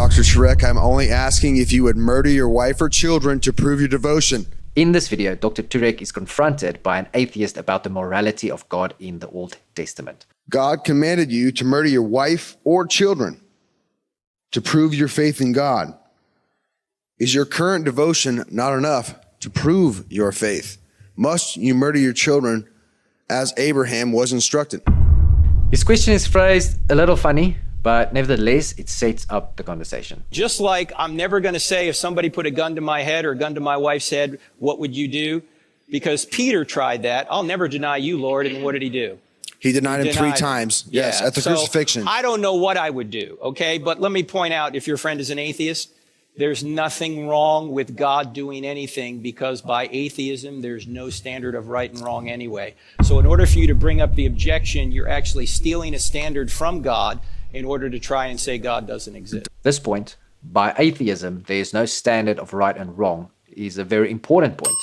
Dr. Turek, I'm only asking if you would murder your wife or children to prove your devotion. In this video, Dr. Turek is confronted by an atheist about the morality of God in the Old Testament. God commanded you to murder your wife or children to prove your faith in God. Is your current devotion not enough to prove your faith? Must you murder your children as Abraham was instructed? His question is phrased a little funny, but nevertheless, it sets up the conversation. Just like I'm never going to say if somebody put a gun to my head or a gun to my wife's head, what would you do? Because Peter tried that. I'll never deny you, Lord. And what did he do? He denied him 3 times. Yes, at the crucifixion. I don't know what I would do, okay? But let me point out, if your friend is an atheist, there's nothing wrong with God doing anything, because by atheism, there's no standard of right and wrong anyway. So in order for you to bring up the objection, you're actually stealing a standard from God in order to try and say God doesn't exist. This point, by atheism, there is no standard of right and wrong, is a very important point,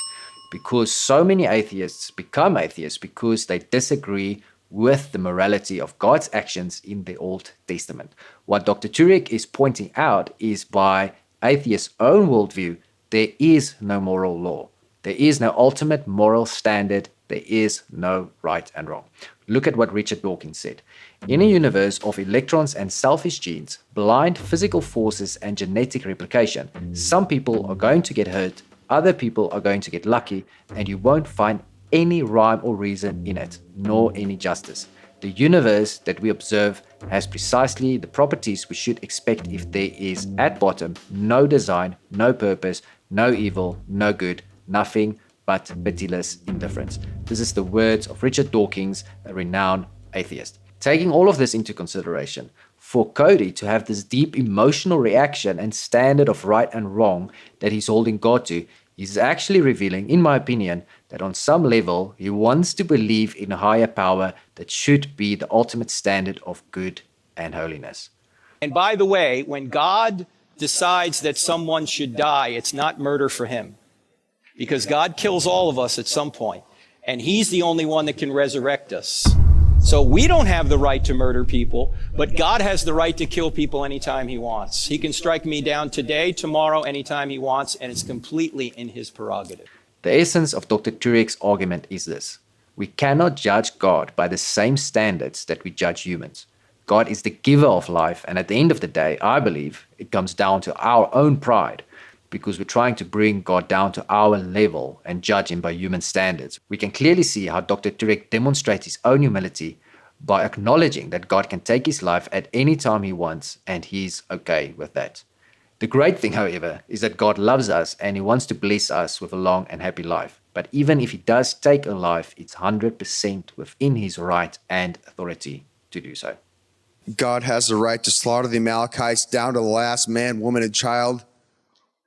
because so many atheists become atheists because they disagree with the morality of God's actions in the Old Testament. What Dr. Turek is pointing out is, by atheists' own worldview, there is no moral law. There is no ultimate moral standard. There is no right and wrong. Look at what Richard Dawkins said. In a universe of electrons and selfish genes, blind physical forces and genetic replication, some people are going to get hurt, other people are going to get lucky, and you won't find any rhyme or reason in it, nor any justice. The universe that we observe has precisely the properties we should expect if there is, at bottom, no design, no purpose, no evil, no good, nothing but pitiless indifference. This is the words of Richard Dawkins, a renowned atheist. Taking all of this into consideration, for Cody to have this deep emotional reaction and standard of right and wrong that he's holding God to, is actually revealing, in my opinion, that on some level he wants to believe in a higher power that should be the ultimate standard of good and holiness. And by the way, when God decides that someone should die, it's not murder for him, because God kills all of us at some point, and he's the only one that can resurrect us. So we don't have the right to murder people, but God has the right to kill people anytime he wants. He can strike me down today, tomorrow, anytime he wants, and it's completely in his prerogative. The essence of Dr. Turek's argument is this: we cannot judge God by the same standards that we judge humans. God is the giver of life, and at the end of the day, I believe it comes down to our own pride, because we're trying to bring God down to our level and judge him by human standards. We can clearly see how Dr. Turek demonstrates his own humility by acknowledging that God can take his life at any time he wants, and he's okay with that. The great thing, however, is that God loves us and he wants to bless us with a long and happy life. But even if he does take a life, it's 100% within his right and authority to do so. God has the right to slaughter the Amalekites down to the last man, woman, and child.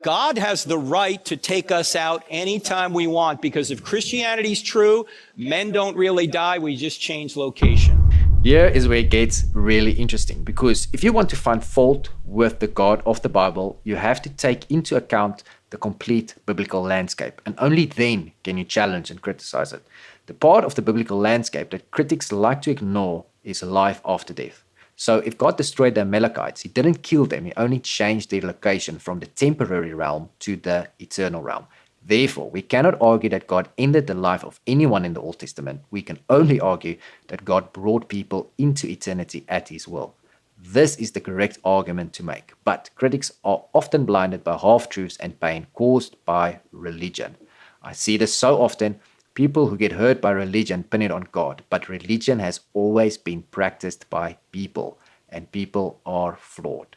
God has the right to take us out anytime we want, because if Christianity is true, men don't really die, we just change location. Here is where it gets really interesting, because if you want to find fault with the God of the Bible, you have to take into account the complete biblical landscape, and only then can you challenge and criticize it. The part of the biblical landscape that critics like to ignore is life after death. So if God destroyed the Amalekites, he didn't kill them, he only changed their location from the temporary realm to the eternal realm. Therefore, we cannot argue that God ended the life of anyone in the Old Testament. We can only argue that God brought people into eternity at his will. This is the correct argument to make, but critics are often blinded by half-truths and pain caused by religion. I see this so often. People who get hurt by religion pin it on God, but religion has always been practiced by people, and people are flawed.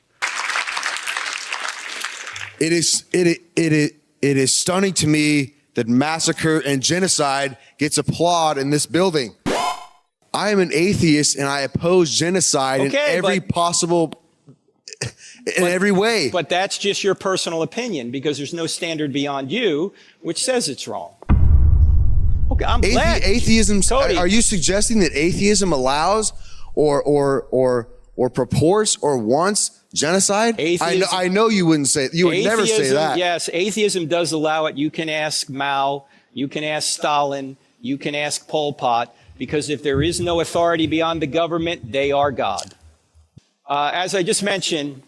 It is stunning to me that massacre and genocide gets applaud in this building. I am an atheist and I oppose genocide in every every way. But that's just your personal opinion, because there's no standard beyond you which says it's wrong. Okay, I'm glad. Atheism. Cody, are you suggesting that atheism allows or purports or wants genocide? Atheism, I know you wouldn't say. You would never say that. Yes, atheism does allow it. You can ask Mao. You can ask Stalin. You can ask Pol Pot. Because if there is no authority beyond the government, they are God. As I just mentioned,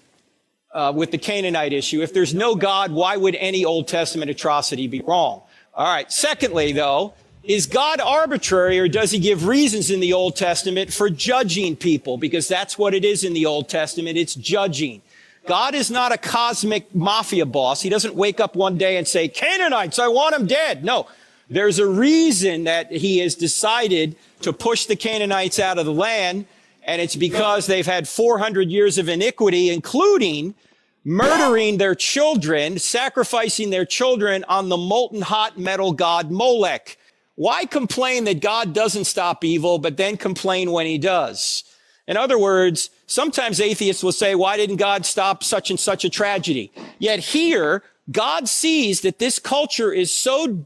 with the Canaanite issue. If there's no God, why would any Old Testament atrocity be wrong? All right. Secondly, though, is God arbitrary, or does he give reasons in the Old Testament for judging people? Because that's what it is in the Old Testament. It's judging. God is not a cosmic mafia boss. He doesn't wake up one day and say, Canaanites, I want them dead. No, there's a reason that he has decided to push the Canaanites out of the land. And it's because they've had 400 years of iniquity, including murdering their children, sacrificing their children on the molten hot metal god Molech. Why complain that God doesn't stop evil, but then complain when he does? In other words, sometimes atheists will say, why didn't God stop such and such a tragedy? Yet here, God sees that this culture is so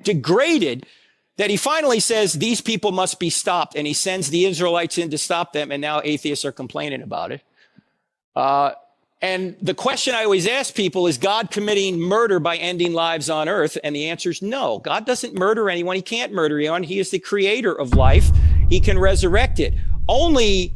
degraded that he finally says, these people must be stopped. And he sends the Israelites in to stop them. And now atheists are complaining about it. And the question I always ask people, is God committing murder by ending lives on earth? And the answer is no. God doesn't murder anyone. He can't murder anyone. He is the creator of life. He can resurrect it. Only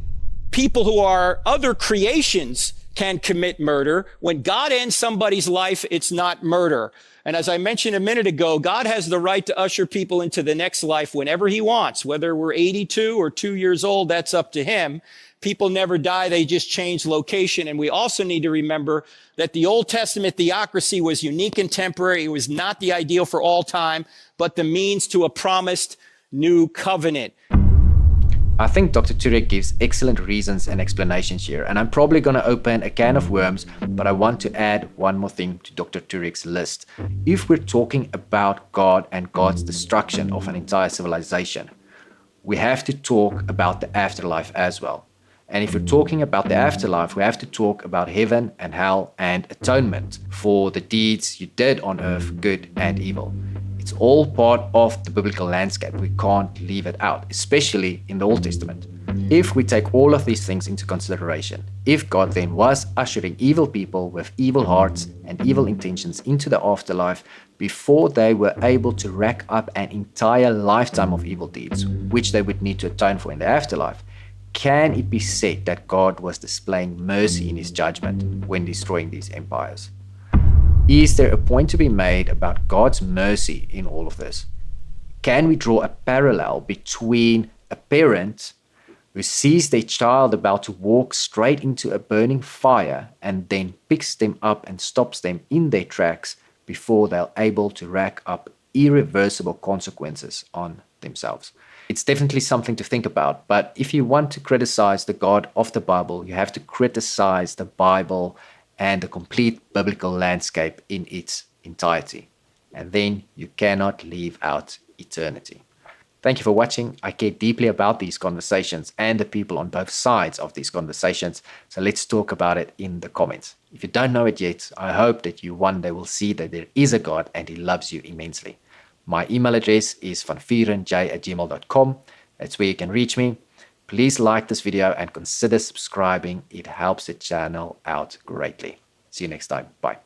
people who are other creations can commit murder. When God ends somebody's life, it's not murder. And as I mentioned a minute ago, God has the right to usher people into the next life whenever he wants. Whether we're 82 or 2 years old, that's up to him. People never die, they just change location. And we also need to remember that the Old Testament theocracy was unique and temporary. It was not the ideal for all time, but the means to a promised new covenant. I think Dr. Turek gives excellent reasons and explanations here, and I'm probably going to open a can of worms, but I want to add one more thing to Dr. Turek's list. If we're talking about God and God's destruction of an entire civilization, we have to talk about the afterlife as well. And if we're talking about the afterlife, we have to talk about heaven and hell and atonement for the deeds you did on earth, good and evil. It's all part of the biblical landscape. We can't leave it out, especially in the Old Testament. If we take all of these things into consideration, if God then was ushering evil people with evil hearts and evil intentions into the afterlife before they were able to rack up an entire lifetime of evil deeds, which they would need to atone for in the afterlife, can it be said that God was displaying mercy in his judgment when destroying these empires? Is there a point to be made about God's mercy in all of this? Can we draw a parallel between a parent who sees their child about to walk straight into a burning fire and then picks them up and stops them in their tracks before they're able to rack up irreversible consequences on themselves? It's definitely something to think about, but if you want to criticize the God of the Bible, you have to criticize the Bible and the complete biblical landscape in its entirety. And then you cannot leave out eternity. Thank you for watching. I care deeply about these conversations and the people on both sides of these conversations. So let's talk about it in the comments. If you don't know it yet, I hope that you one day will see that there is a God and he loves you immensely. My email address is vanvurenj@gmail.com. That's where you can reach me. Please like this video and consider subscribing. It helps the channel out greatly. See you next time. Bye.